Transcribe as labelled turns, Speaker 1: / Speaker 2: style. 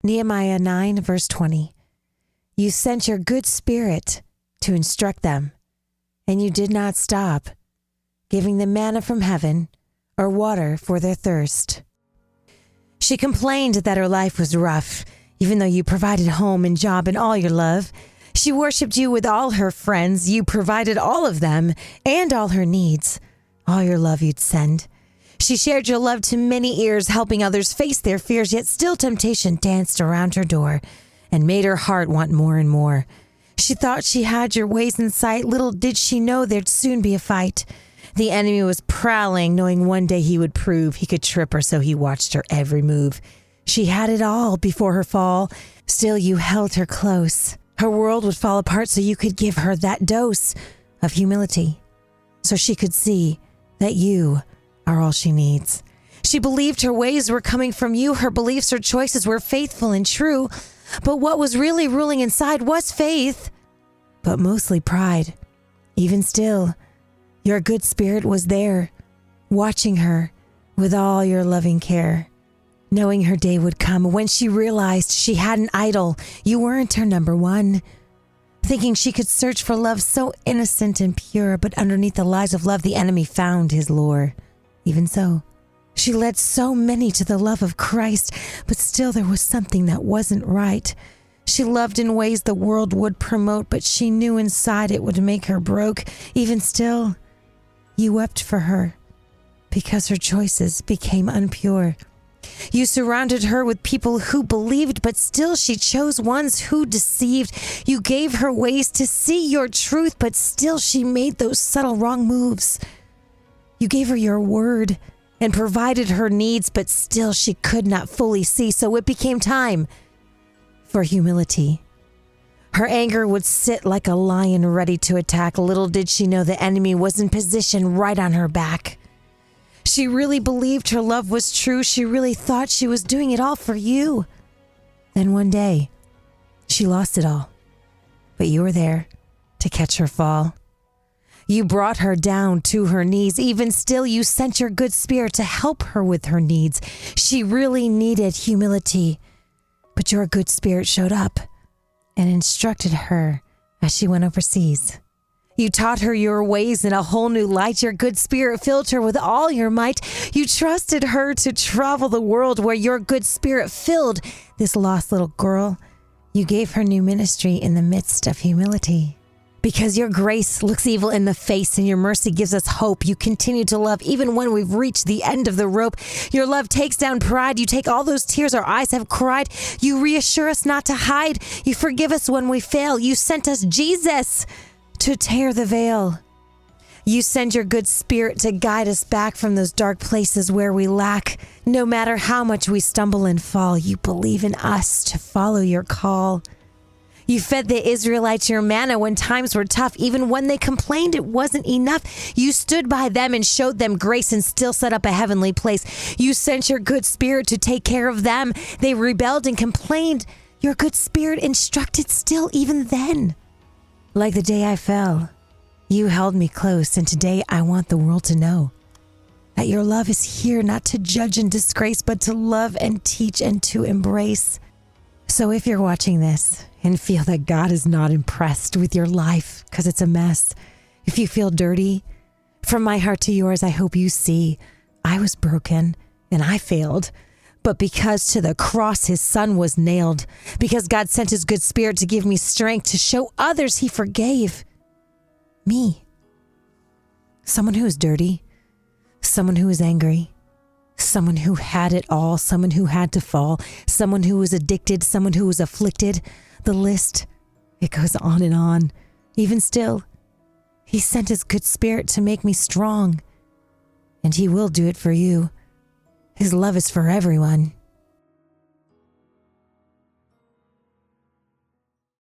Speaker 1: Nehemiah 9, verse 20. You sent your good spirit to instruct them, and you did not stop, giving them manna from heaven or water for their thirst. She complained that her life was rough, even though you provided home and job and all your love. She worshiped you with all her friends. You provided all of them and all her needs. All your love you'd send. She shared your love to many ears, helping others face their fears, yet still temptation danced around her door and made her heart want more and more. She thought she had your ways in sight. Little did she know there'd soon be a fight. The enemy was prowling, knowing one day he would prove he could trip her, so he watched her every move. She had it all before her fall. Still, you held her close. Her world would fall apart, so you could give her that dose of humility, so she could see that you are all she needs. She believed her ways were coming from you. Her beliefs, her choices were faithful and true. But what was really ruling inside was faith, but mostly pride. Even still, your good spirit was there, watching her with all your loving care, knowing her day would come when she realized she had an idol. You weren't her number one, thinking she could search for love so innocent and pure, but underneath the lies of love, the enemy found his lure. Even so, she led so many to the love of Christ, but still there was something that wasn't right. She loved in ways the world would promote, but she knew inside it would make her broke. Even still, you wept for her because her choices became unpure. You surrounded her with people who believed, but still she chose ones who deceived. You gave her ways to see your truth, but still she made those subtle wrong moves. You gave her your word and provided her needs, but still she could not fully see, so it became time for humility. Her anger would sit like a lion ready to attack. Little did she know the enemy was in position right on her back. She really believed her love was true. She really thought she was doing it all for you. Then one day, she lost it all. But you were there to catch her fall. You brought her down to her knees. Even still, you sent your good spirit to help her with her needs. She really needed humility. But your good spirit showed up and instructed her as she went overseas. You taught her your ways in a whole new light. Your good spirit filled her with all your might. You trusted her to travel the world where your good spirit filled this lost little girl. You gave her new ministry in the midst of humility. Because your grace looks evil in the face and your mercy gives us hope, you continue to love even when we've reached the end of the rope. Your love takes down pride. You take all those tears our eyes have cried. You reassure us not to hide. You forgive us when we fail. You sent us Jesus to tear the veil. You send your good spirit to guide us back from those dark places where we lack. No matter how much we stumble and fall, you believe in us to follow your call. You fed the Israelites your manna when times were tough. Even when they complained it wasn't enough, you stood by them and showed them grace and still set up a heavenly place. You sent your good spirit to take care of them. They rebelled and complained. Your good spirit instructed still even then. Like the day I fell, you held me close, and today I want the world to know that your love is here not to judge and disgrace, but to love and teach and to embrace. So if you're watching this and feel that God is not impressed with your life because it's a mess, if you feel dirty, from my heart to yours, I hope you see I was broken and I failed. But because to the cross his son was nailed, because God sent his good spirit to give me strength to show others he forgave me. Someone who is dirty, someone who is angry, someone who had it all, someone who had to fall, someone who was addicted, someone who was afflicted. The list, it goes on and on. Even still, he sent his good spirit to make me strong. And he will do it for you. His love is for everyone.